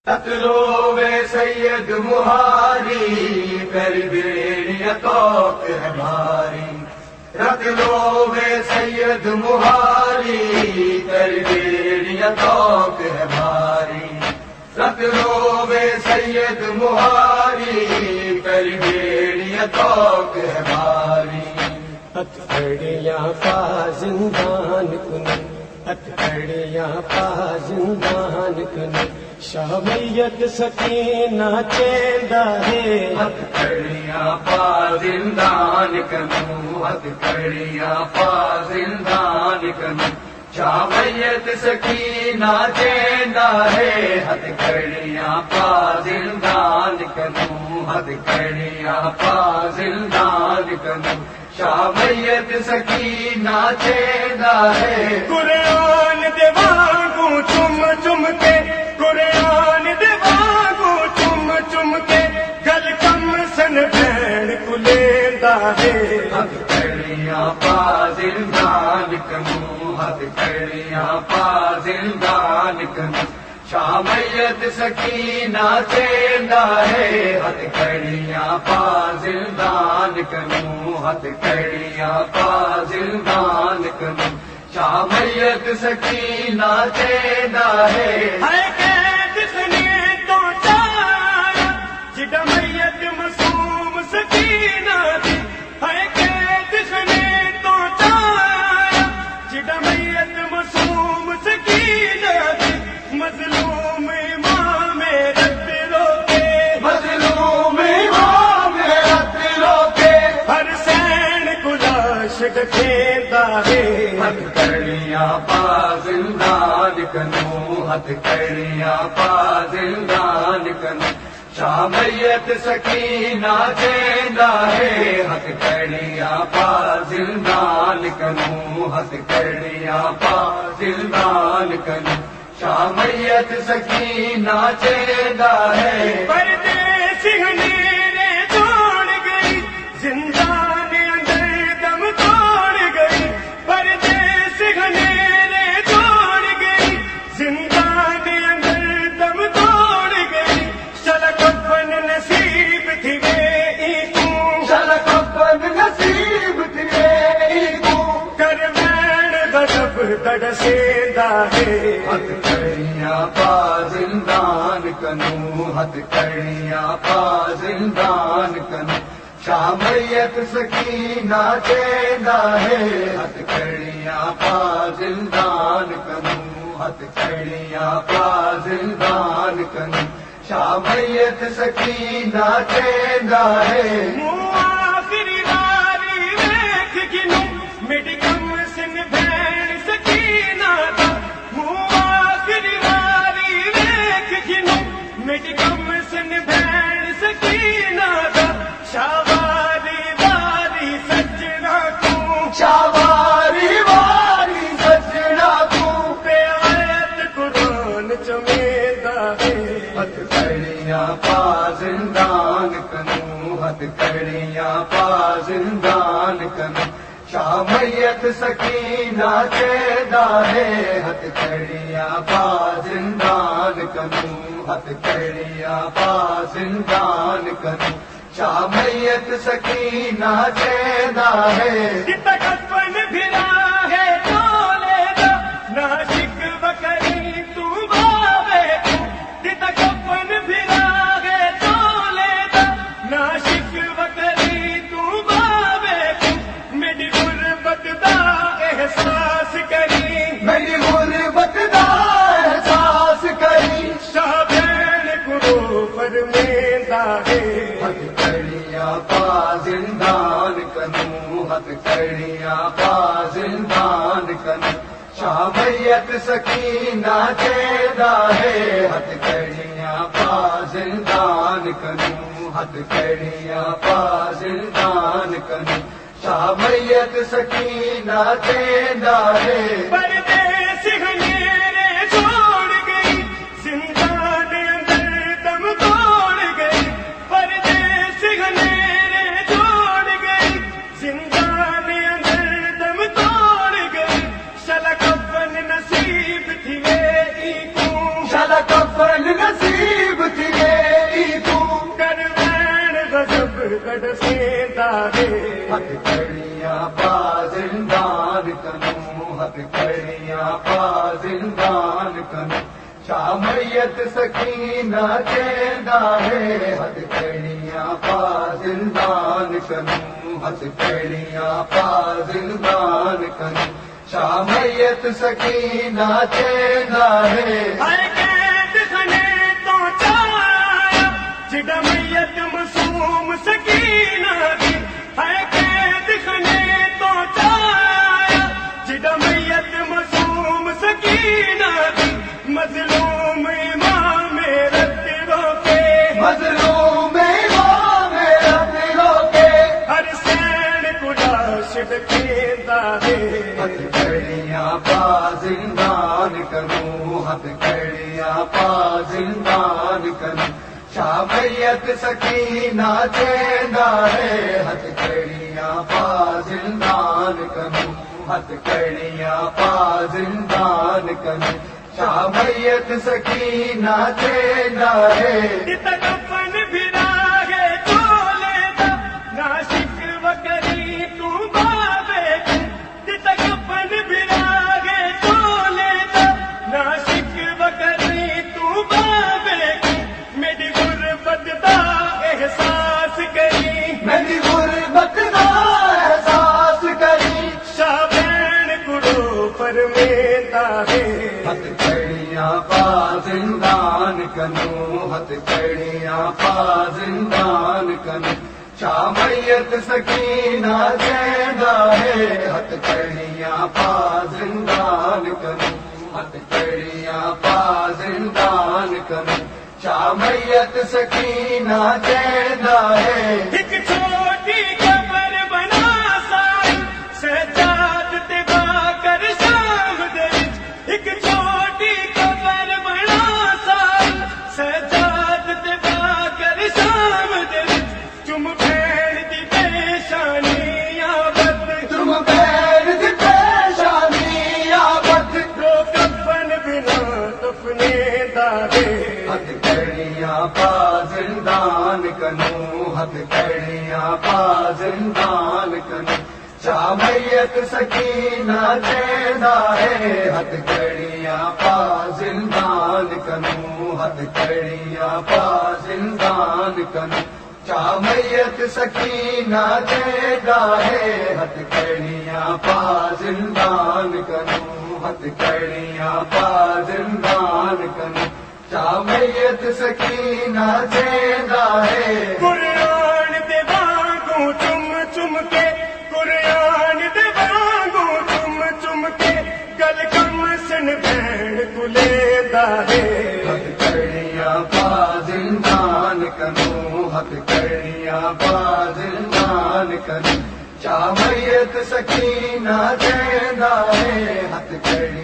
तकलोवे सैयद मुहारी कर बेड़िया तोक है भारी। रतलोवे सैयद मुहारी कर बेड़िया तोक है भारी। रतलोवे सैयद मुहारी कर बेड़िया तोक है भारी। हथकड़िया पा जिंदान कुन, हथकड़िया पा जिंदान कुन, शामियत सकीना चेंदा है। हथकड़िया पा जिंदान कनू, हथकड़िया पा जिंदान कनू, शामियत सकीना चेंदा है। हथकड़िया पा जिंदान कनू, हथकड़िया पा जिंदान कनू, शामियत सकीना चेंदा है। कुरान दे वांगू चुम चुम के, कुरान दे वांगू चुम चुम के, गल कम सन भैन कुलेंदा है। हथकड़िया पा जिंदान कनू, हथकड़िया पा जिंदान कनू, शामियत सकीना चेंदा है। हथकड़िया पा जिंदान कनू, हथकड़िया पा जिंदान कनू, शामियत सकीना चेंदा है। है कैद सुने तो चाया जिदा मैयत मासूम सकीना दी। है कैद सुने तो चाया जिदा मैयत मासूम सकीना दी। मजलूम इमाम रब रोके, मजलूम इमाम रब रोके, हर सैन गुलाश खेदा है। हथकड़िया पा जिंदान कनू, हथकड़िया पा जिंदान कनू, शामियत सकीना चेंदा है। हथकड़िया पा जिंदान कनू, हथकड़िया पा जिंदान कनू, शामियत सकीना चेंदा है। परदेसी हनेरे तोड़ गई, जिंदान अंदर दम तोड़ गई। परदेसी हनेरे तोड़ गई, जिंदान अंदर दम तोड़ गई। चलक अपन नसीब थी वे तू, चलक अपन नसीब थे तू, कर बैण गजब तड़सेंदा है। हथकड़िया पा जिंदान कनू, हथकड़िया पा जिंदान कनू, शामियत सकीना चेंदा है। हथकड़िया पा जिंदान कनू, हथकड़िया पा जिंदान कनू, शामियत सकीना चेंदा है। आखिरी बारी वेख गिनू मिट कम सिन भैन सकीना दा। आखिरी बारी वेख गिनू मिट कम सिन भैन सकीना दा। शावारी वारी सजना तू, शावारी वारी सजना तू, बेआयत कुरान चमेदा है। हथकड़िया पा जिंदान कनू, हथकड़िया पा जिंदान कनू, शामियत सकीना चेंदा है। हथकड़िया पा जिंदान कनू, हथकड़िया पा जिंदान कनू, शामियत सकीना चेंदा है। तकपन भिरा है तोले दा, नाशिक बकरी तू बावे तू। तकपन भिरा है तोले दा, नाशिक बकरी तू बावे तू। मेरी गुर्बत दा एहसास करी, मेरी गुर्बत दा एहसास करी, शाह भैन गुरु फरमेंदा है। हथकड़िया पा जिंदान कनू, हथकड़िया पा जिंदान कनू, शामियत सकीना चेंदा है। हथकड़िया पा जिंदान कनू, हथकड़िया पा जिंदान कनू, शामियत सकीना चेंदा है। परदेसी हनेरे छोड़ गई, जिंदान अंदर दम तोड़ गई। परदेसी हनेरे छोड़ गई, जिंदान अंदर दम तोड़ गई। शलक अपन नसीब थी वे तू, शलक अपन नसीब मैयत सकीना चेंदा है हथ कड़ियां पा जिंदान करूं हथ कड़ियां पा जिंदान करूं शा मैयत सकीना चेंदा है कैद खने तो चाया जिड़ा मैयत मासूम सकीना दी है कैद खने तो चाया जिड़ा मैयत मासूम सकीना दी मजलूम इमाम रब रोके मजलूम इमाम रब रोके हर सैन कुलाश डकेंदा है हथ कड़ियां पा जिंदान करूं हथ कड़ियां पा जिंदान करूं शा मैयत सकीना चेंदा है हथ कड़ियां पा जिंदान करूं हथ कड़ियां पा जिंदान करूं शा मैयत सकीना चेंदा है कफन भिरा है चोले दा ना शिकवा करी तू बाबे कफन भिरा है चोले दा ना शिकवा करी तू बाबे मेरी गुर्बत दा एहसास करी मेरी गुर्बत दा एहसास करी शाबैन कुड़ो फरमेंदा है हथ कड़ियां पा जिंदान करूं हथ कड़ियां पा जिंदान करूं शा मैयत सकीना चेंदा है हथ कड़ियां पा जिंदान करूं हथ कड़ियां पा जिंदान करूं शा मैयत सकीना चेंदा है एक छोटी कबर बना साई सजाद ते बाकर शाम दे विच एक छोटी कबर बना साई सजाद ते बाकर शाम दे विच चुम भैन दी पेशानी आबद तुम बैर दी पेशानी आबद रो कफन बिना दफने दाहे हथ कड़ियां पा जिंदान करूं हथ कड़ियां पा जिंदान करूं शा मैयत सकीना चेंदा है हथ कड़ियां पा जिंदान करूं हथ कड़ियां पा जिंदान करूं शा मैयत सकीना चेंदा है हथ कड़ियां पा जिंदान करूं हथ कड़ियां पा जिंदान करूं शा मैयत सकीना चेंदा है कुरान दे वांगू चुम चुम के कुरान दे वांगू चुम चुम के गल कम सन भैन कुलेदा है हथ कड़ियां पा जिंदान करूं हथ कड़ियां पा जिंदान करूं शा मैयत सकीना चेंदा है हथ कड़ियां